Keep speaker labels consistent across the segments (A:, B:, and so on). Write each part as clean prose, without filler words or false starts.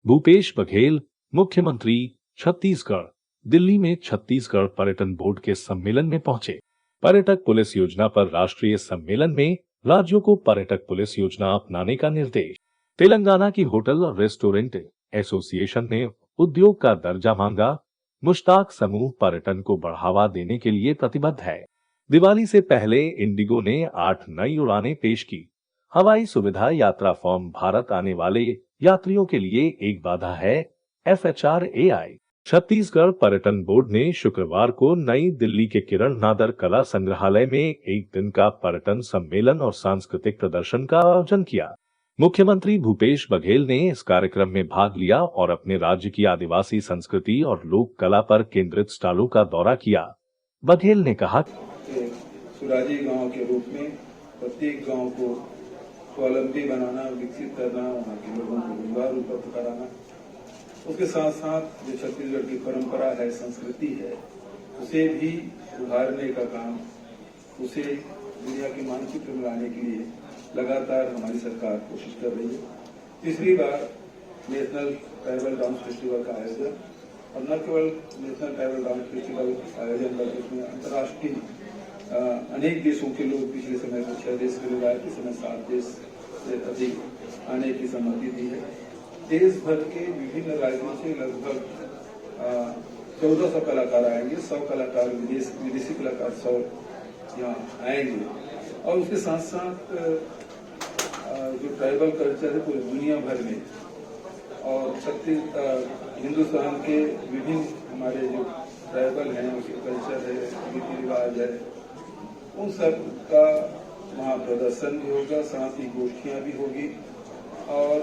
A: भूपेश बघेल, मुख्यमंत्री, छत्तीसगढ़। दिल्ली में छत्तीसगढ़ पर्यटन बोर्ड के सम्मेलन में पहुंचे। पर्यटक पुलिस योजना पर राष्ट्रीय सम्मेलन में राज्यों को पर्यटक पुलिस योजना अपनाने का निर्देश। तेलंगाना की होटल और रेस्टोरेंट एसोसिएशन ने उद्योग का दर्जा मांगा। मुश्ताक समूह पर्यटन को बढ़ावा देने के लिए प्रतिबद्ध है। दिवाली से पहले इंडिगो ने 8 नई उड़ानें पेश की। हवाई सुविधा यात्रा फॉर्म भारत आने वाले यात्रियों के लिए एक बाधा है। FHRAI। छत्तीसगढ़ पर्यटन बोर्ड ने शुक्रवार को नई दिल्ली के किरण नादर कला संग्रहालय में एक दिन का पर्यटन सम्मेलन और सांस्कृतिक प्रदर्शन का आयोजन किया। मुख्यमंत्री भूपेश बघेल ने इस कार्यक्रम में भाग लिया और अपने राज्य की आदिवासी संस्कृति और लोक कला पर केंद्रित स्टॉलों का दौरा किया। बघेल ने कहा
B: कि सुराजी गांव के रूप में प्रत्येक गांव को स्वावलंबी बनाना, विकसित करना, वहाँ के लोगों को रोजगार उपलब्ध कराना, उसके साथ साथ जो छत्तीसगढ़ की परंपरा है, संस्कृति है, उसे भी उभारने का काम, उसे दुनिया के मानचित्र में लाने के लिए लगातार हमारी सरकार कोशिश कर रही है। तीसरी बार नेशनल ट्राइबल डांस फेस्टिवल का आयोजन, और न केवल नेशनल ट्राइबल डांस फेस्टिवल आयोजन बल्कि उसमें अंतर्राष्ट्रीय अनेक देशों के लोग, पिछले समय को 6 देश के लोग आए, इस समय 7 देश से अधिक आने की सहमति दी है। देश भर के विभिन्न राज्यों से लगभग 1400 कलाकार आएंगे। 100 कलाकार विदेशी कलाकार 100 यहाँ आएंगे। और उसके साथ साथ जो ट्राइबल कल्चर है पूरी दुनिया भर में, और हिंदुस्तान के विभिन्न हमारे जो ट्राइबल हैं, उसके कल्चर है, रीति रिवाज है, उन सब का वहाँ प्रदर्शन भी होगा, साथ ही गोष्ठियाँ भी होगी और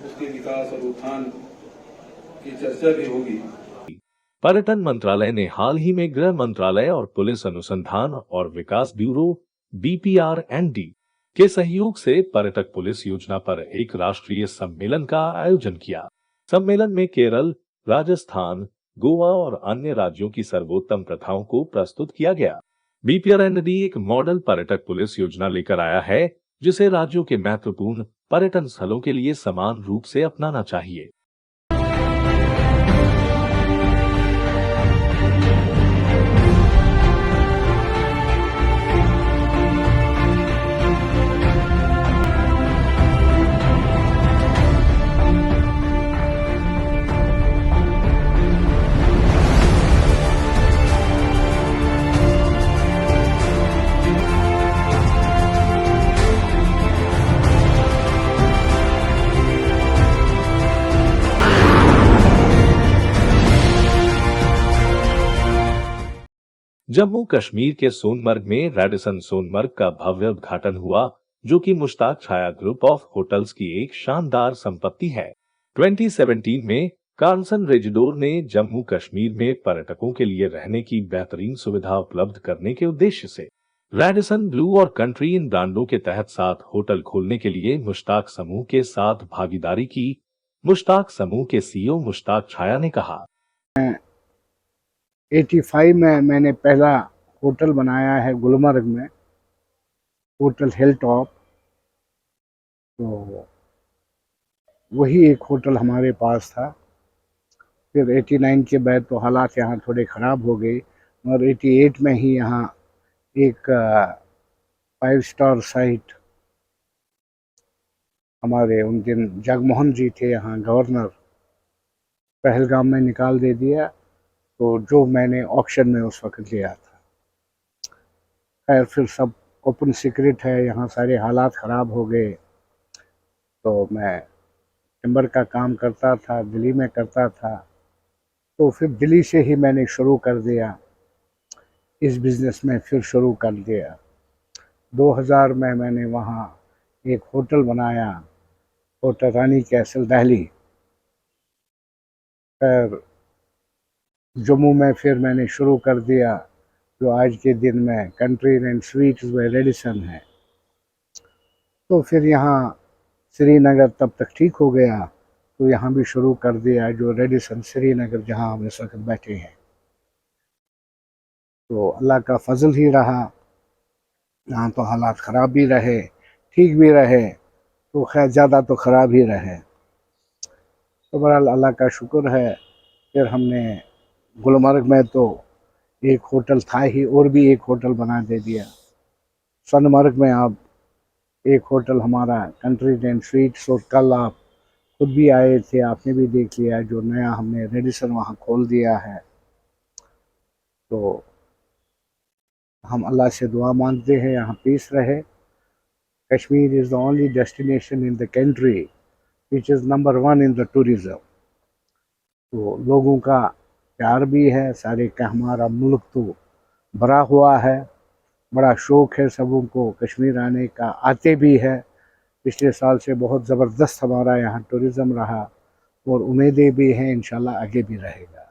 B: उसके विकास और उत्थान की चर्चा भी होगी।
A: पर्यटन मंत्रालय ने हाल ही में गृह मंत्रालय और पुलिस अनुसंधान और विकास ब्यूरो BPR&D के सहयोग से पर्यटक पुलिस योजना पर एक राष्ट्रीय सम्मेलन का आयोजन किया। सम्मेलन में केरल, राजस्थान, गोवा और अन्य राज्यों की सर्वोत्तम प्रथाओं को प्रस्तुत किया गया। BPR&D एक मॉडल पर्यटक पुलिस योजना लेकर आया है, जिसे राज्यों के महत्वपूर्ण पर्यटन स्थलों के लिए समान रूप से अपनाना चाहिए। जम्मू कश्मीर के सोनमर्ग में रेडिसन सोनमर्ग का भव्य उद्घाटन हुआ, जो कि मुश्ताक छाया ग्रुप ऑफ होटल्स की एक शानदार संपत्ति है। 2017 में कार्सन रेजिडोर ने जम्मू कश्मीर में पर्यटकों के लिए रहने की बेहतरीन सुविधा उपलब्ध करने के उद्देश्य से रेडिसन ब्लू और कंट्री इन ब्रांडों के तहत 7 होटल खोलने के लिए मुश्ताक समूह के साथ भागीदारी की। मुश्ताक समूह के CEO मुश्ताक छाया ने कहा,
C: 85 में मैंने पहला होटल बनाया है गुलमर्ग में, होटल हिल टॉप। तो वही एक होटल हमारे पास था। फिर 89 के बाद तो हालात यहाँ थोड़े ख़राब हो गए, और 88 में ही यहाँ एक 5 स्टार साइट हमारे उन दिन जगमोहन जी थे यहाँ गवर्नर, पहलगाम में निकाल दे दिया। तो जो मैंने ऑक्शन में उस वक्त लिया था, खैर फिर सब ओपन सीक्रेट है, यहाँ सारे हालात ख़राब हो गए। तो मैं टिम्बर का काम करता था, दिल्ली में करता था, तो फिर दिल्ली से ही मैंने शुरू कर दिया इस बिज़नेस में, फिर शुरू कर दिया। 2000 में मैंने वहाँ एक होटल बनाया, होटल रानी कैसल दिल्ली। फिर जम्मू में फिर मैंने शुरू कर दिया, जो आज के दिन में कंट्री एंड स्वीट्स में रेडिसन है। तो फिर यहाँ श्रीनगर तब तक ठीक हो गया, तो यहाँ भी शुरू कर दिया, जो रेडिसन श्रीनगर, जहाँ हम इस वक्त बैठे हैं। तो अल्लाह का फजल ही रहा, यहाँ तो हालात ख़राब भी रहे, ठीक भी रहे, तो खैर ज़्यादा तो ख़राब ही रहे। तो बहरहाल अल्लाह का शुक्र है। फिर हमने गुलमर्ग में तो एक होटल था ही, और भी एक होटल बना दे दिया। सोनमर्ग में अब एक होटल हमारा कंट्री स्वीट्स, और कल आप खुद भी आए थे, आपने भी देख लिया जो नया हमने रेडिसन वहाँ खोल दिया है। तो हम अल्लाह से दुआ मांगते हैं यहाँ पीस रहे। Kashmir is the only destination in the country which is number 1 in the tourism. तो लोगों का प्यार भी है सारे का, हमारा मुल्क तो भरा हुआ है, बड़ा शौक़ है सबों को कश्मीर आने का, आते भी है। पिछले साल से बहुत ज़बरदस्त हमारा यहाँ टूरिज़्म रहा और उम्मीदें भी हैं इंशाल्लाह आगे भी रहेगा।